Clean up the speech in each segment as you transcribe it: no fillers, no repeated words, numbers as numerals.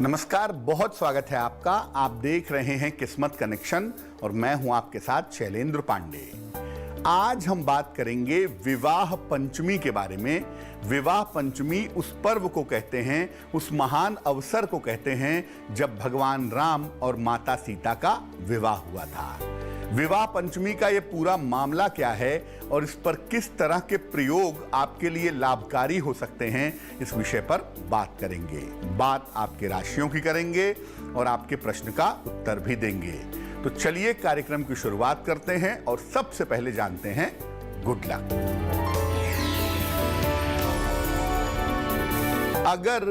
नमस्कार, बहुत स्वागत है आपका। आप देख रहे हैं किस्मत कनेक्शन और मैं हूं आपके साथ शैलेंद्र पांडे। आज हम बात करेंगे विवाह पंचमी के बारे में। विवाह पंचमी उस पर्व को कहते हैं, उस महान अवसर को कहते हैं जब भगवान राम और माता सीता का विवाह हुआ था। विवाह पंचमी का ये पूरा मामला क्या है और इस पर किस तरह के प्रयोग आपके लिए लाभकारी हो सकते हैं, इस विषय पर बात करेंगे। बात आपके राशियों की करेंगे और आपके प्रश्न का उत्तर भी देंगे। तो चलिए कार्यक्रम की शुरुआत करते हैं और सबसे पहले जानते हैं गुड लक। अगर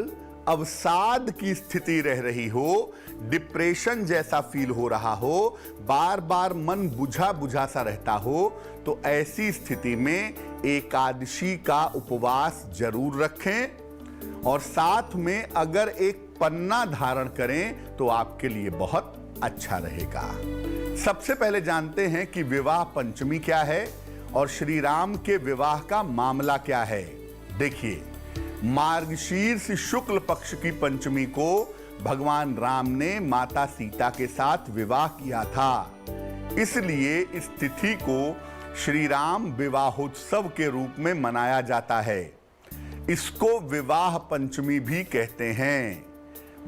अवसाद की स्थिति रह रही हो, डिप्रेशन जैसा फील हो रहा हो, बार बार मन बुझा बुझा सा रहता हो, तो ऐसी स्थिति में एकादशी का उपवास जरूर रखें और साथ में अगर एक पन्ना धारण करें तो आपके लिए बहुत अच्छा रहेगा। सबसे पहले जानते हैं कि विवाह पंचमी क्या है और श्री राम के विवाह का मामला क्या है। देखिए, मार्गशीर्ष शुक्ल पक्ष की पंचमी को भगवान राम ने माता सीता के साथ विवाह किया था, इसलिए इस तिथि को श्री राम विवाहोत्सव के रूप में मनाया जाता है। इसको विवाह पंचमी भी कहते हैं।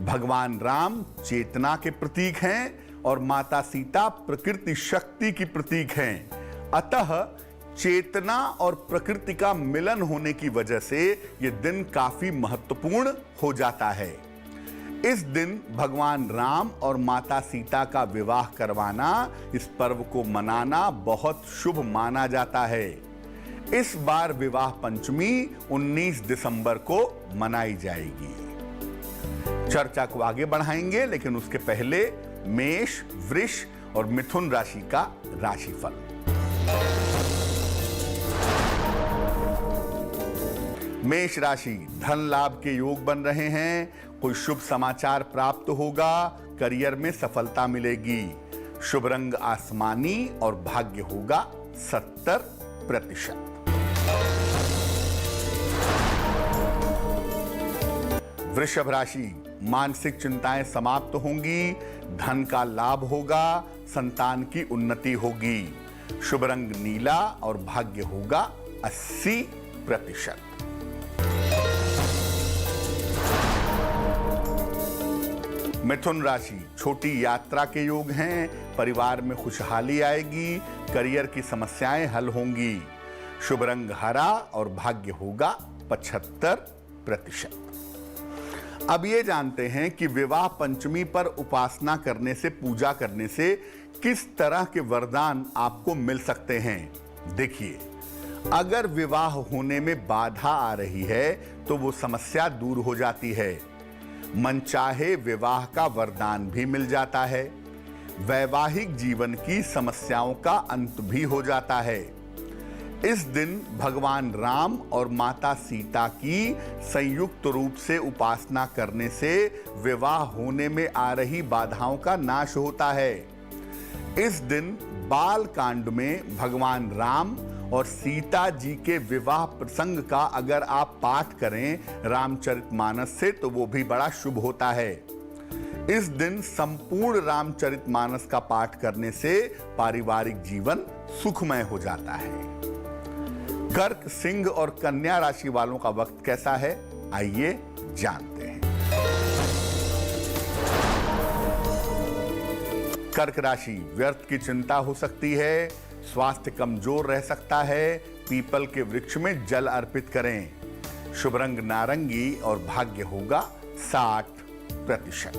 भगवान राम चेतना के प्रतीक हैं और माता सीता प्रकृति शक्ति की प्रतीक हैं। अतः चेतना और प्रकृति का मिलन होने की वजह से यह दिन काफी महत्वपूर्ण हो जाता है। इस दिन भगवान राम और माता सीता का विवाह करवाना, इस पर्व को मनाना बहुत शुभ माना जाता है। इस बार विवाह पंचमी 19 दिसंबर को मनाई जाएगी। चर्चा को आगे बढ़ाएंगे, लेकिन उसके पहले मेष, वृष और मिथुन राशि का राशिफल। मेष राशि, धन लाभ के योग बन रहे हैं। कोई शुभ समाचार प्राप्त होगा। करियर में सफलता मिलेगी। शुभ रंग आसमानी और भाग्य होगा 70%। वृषभ राशि, मानसिक चिंताएं समाप्त होंगी। धन का लाभ होगा। संतान की उन्नति होगी। शुभ रंग नीला और भाग्य होगा 80%। मिथुन राशि, छोटी यात्रा के योग हैं। परिवार में खुशहाली आएगी। करियर की समस्याएं हल होंगी। शुभ रंग हरा और भाग्य होगा 75%। अब ये जानते हैं कि विवाह पंचमी पर उपासना करने से, पूजा करने से किस तरह के वरदान आपको मिल सकते हैं। देखिए, अगर विवाह होने में बाधा आ रही है तो वो समस्या दूर हो जाती है। मनचाहे विवाह का वरदान भी मिल जाता है। वैवाहिक जीवन की समस्याओं का अंत भी हो जाता है। इस दिन भगवान राम और माता सीता की संयुक्त रूप से उपासना करने से विवाह होने में आ रही बाधाओं का नाश होता है। इस दिन बाल कांड में भगवान राम और सीता जी के विवाह प्रसंग का अगर आप पाठ करें रामचरितमानस से, तो वो भी बड़ा शुभ होता है। इस दिन संपूर्ण रामचरितमानस का पाठ करने से पारिवारिक जीवन सुखमय हो जाता है। कर्क, सिंह और कन्या राशि वालों का वक्त कैसा है, आइए जानते हैं। कर्क राशि, व्यर्थ की चिंता हो सकती है। स्वास्थ्य कमजोर रह सकता है। पीपल के वृक्ष में जल अर्पित करें। शुभ रंग नारंगी और भाग्य होगा 60%।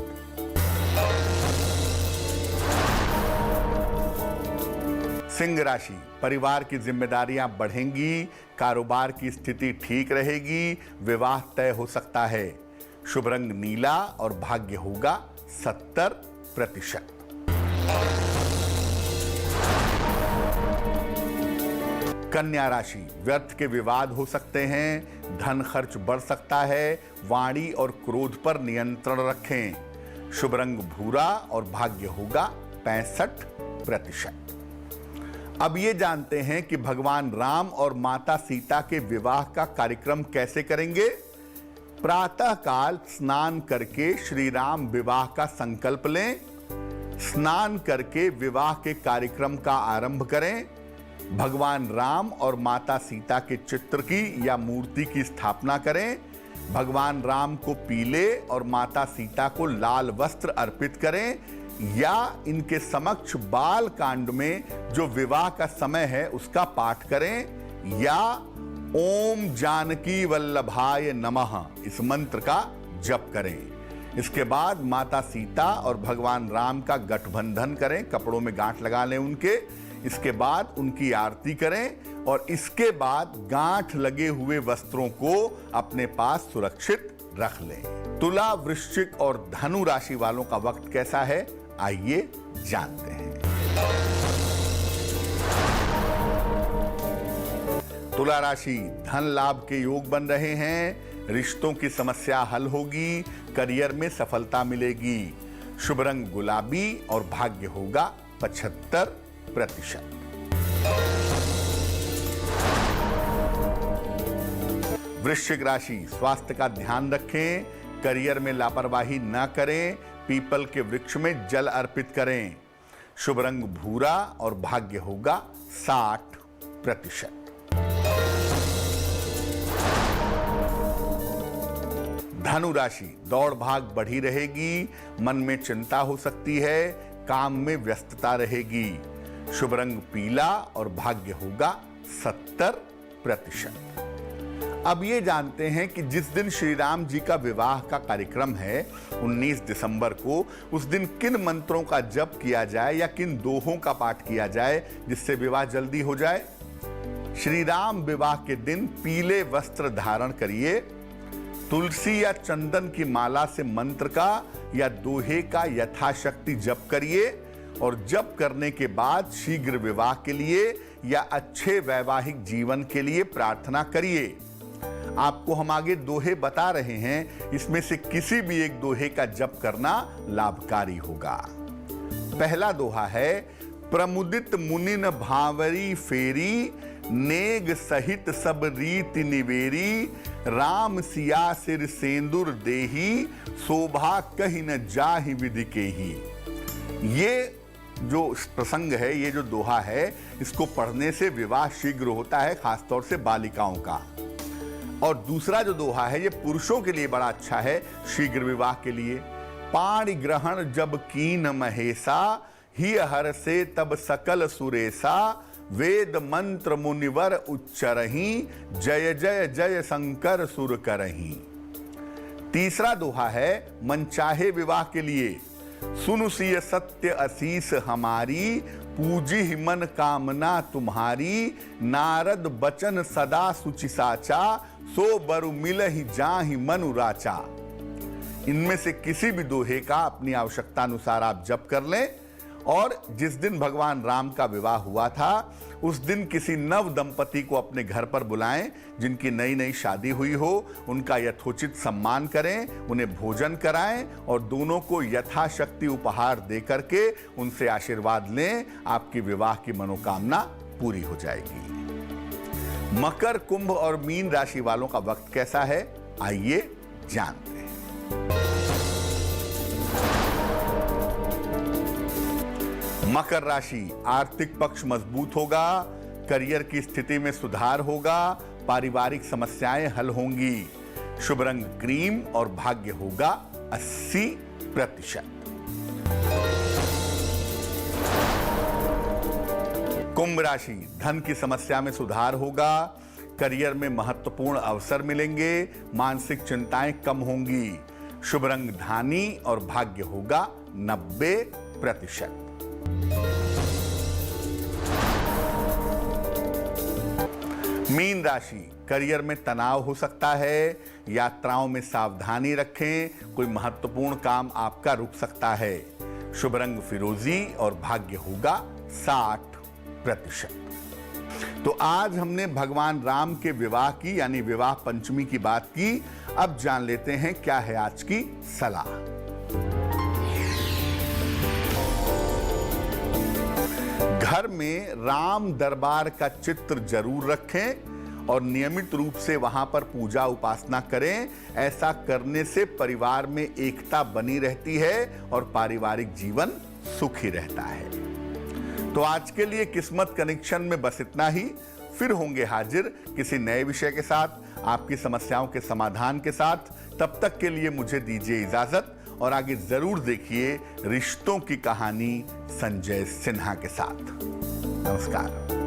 सिंह राशि, परिवार की जिम्मेदारियां बढ़ेंगी। कारोबार की स्थिति ठीक रहेगी। विवाह तय हो सकता है। शुभ रंग नीला और भाग्य होगा 70%। कन्या राशि, व्यर्थ के विवाद हो सकते हैं। धन खर्च बढ़ सकता है। वाणी और क्रोध पर नियंत्रण रखें। शुभ रंग भूरा और भाग्य होगा 65%। अब ये जानते हैं कि भगवान राम और माता सीता के विवाह का कार्यक्रम कैसे करेंगे। प्रातः काल स्नान करके श्री राम विवाह का संकल्प लें। स्नान करके विवाह के कार्यक्रम का आरंभ करें। भगवान राम और माता सीता के चित्र की या मूर्ति की स्थापना करें। भगवान राम को पीले और माता सीता को लाल वस्त्र अर्पित करें या इनके समक्ष बाल कांड में जो विवाह का समय है उसका पाठ करें या ओम जानकी वल्लभाय नमः इस मंत्र का जप करें। इसके बाद माता सीता और भगवान राम का गठबंधन करें, कपड़ों में गांठ लगा लें उनके। इसके बाद उनकी आरती करें और इसके बाद गांठ लगे हुए वस्त्रों को अपने पास सुरक्षित रख लें। तुला, वृश्चिक और धनु राशि वालों का वक्त कैसा है, आइए जानते हैं। तुला राशि, धन लाभ के योग बन रहे हैं। रिश्तों की समस्या हल होगी। करियर में सफलता मिलेगी। शुभ रंग गुलाबी और भाग्य होगा 75%। वृश्चिक राशि, स्वास्थ्य का ध्यान रखें। करियर में लापरवाही न करें। पीपल के वृक्ष में जल अर्पित करें। शुभ रंग भूरा और भाग्य होगा 60%। धनु राशि, दौड़ भाग बढ़ी रहेगी। मन में चिंता हो सकती है। काम में व्यस्तता रहेगी। शुभ रंग पीला और भाग्य होगा 70%। अब ये जानते हैं कि जिस दिन श्री राम जी का विवाह का कार्यक्रम है 19 दिसंबर को, उस दिन किन मंत्रों का जप किया जाए या किन दोहों का पाठ किया जाए जिससे विवाह जल्दी हो जाए। श्री राम विवाह के दिन पीले वस्त्र धारण करिए। तुलसी या चंदन की माला से मंत्र का या दोहे का यथाशक्ति जप करिए और जप करने के बाद शीघ्र विवाह के लिए या अच्छे वैवाहिक जीवन के लिए प्रार्थना करिए। आपको हम आगे दोहे बता रहे हैं, इसमें से किसी भी एक दोहे का जप करना लाभकारी होगा। पहला दोहा है, प्रमुदित मुनिन भावरी फेरी, नेग सहित सब रीति निवेरी, राम सिया सिर सेंदुर देही, शोभा कहीं न जाहि विधि केही। ये जो प्रसंग है, ये जो दोहा है, इसको पढ़ने से विवाह शीघ्र होता है, खासतौर से बालिकाओं का। और दूसरा जो दोहा है, ये पुरुषों के लिए बड़ा अच्छा है शीघ्र विवाह के लिए। पाणि ग्रहण जब कीन महेशा, ही हर से तब सकल सुरेशा, वेद मंत्र मुनिवर उच्चरही, जय जय जय शंकर सुर करही। तीसरा दोहा है मनचाहे विवाह के लिए। सुनु सिय सत्य असीस हमारी, पूजी मन कामना तुम्हारी, नारद बचन सदा सुचि साचा, सो बरु मिलहि जाहि मनु राचा। इनमें से किसी भी दोहे का अपनी आवश्यकता अनुसार आप जप कर लें। और जिस दिन भगवान राम का विवाह हुआ था, उस दिन किसी नव दंपति को अपने घर पर बुलाएं जिनकी नई नई शादी हुई हो। उनका यथोचित सम्मान करें, उन्हें भोजन कराएं और दोनों को यथाशक्ति उपहार दे करके उनसे आशीर्वाद लें। आपकी विवाह की मनोकामना पूरी हो जाएगी। मकर, कुंभ और मीन राशि वालों का वक्त कैसा है, आइए जानते हैं। मकर राशि, आर्थिक पक्ष मजबूत होगा। करियर की स्थिति में सुधार होगा। पारिवारिक समस्याएं हल होंगी। शुभ रंग क्रीम और भाग्य होगा 80%। कुंभ राशि, धन की समस्या में सुधार होगा। करियर में महत्वपूर्ण अवसर मिलेंगे। मानसिक चिंताएं कम होंगी। शुभ रंग धानी और भाग्य होगा 90%। मीन राशि, करियर में तनाव हो सकता है। यात्राओं में सावधानी रखें। कोई महत्वपूर्ण काम आपका रुक सकता है। शुभ रंग फिरोजी और भाग्य होगा 60%। तो आज हमने भगवान राम के विवाह की यानी विवाह पंचमी की बात की। अब जान लेते हैं क्या है आज की सलाह। घर में राम दरबार का चित्र जरूर रखें और नियमित रूप से वहां पर पूजा उपासना करें। ऐसा करने से परिवार में एकता बनी रहती है और पारिवारिक जीवन सुखी रहता है। तो आज के लिए किस्मत कनेक्शन में बस इतना ही। फिर होंगे हाजिर किसी नए विषय के साथ, आपकी समस्याओं के समाधान के साथ। तब तक के लिए मुझे दीजिए इजाजत और आगे जरूर देखिए रिश्तों की कहानी संजय सिन्हा के साथ। नमस्कार।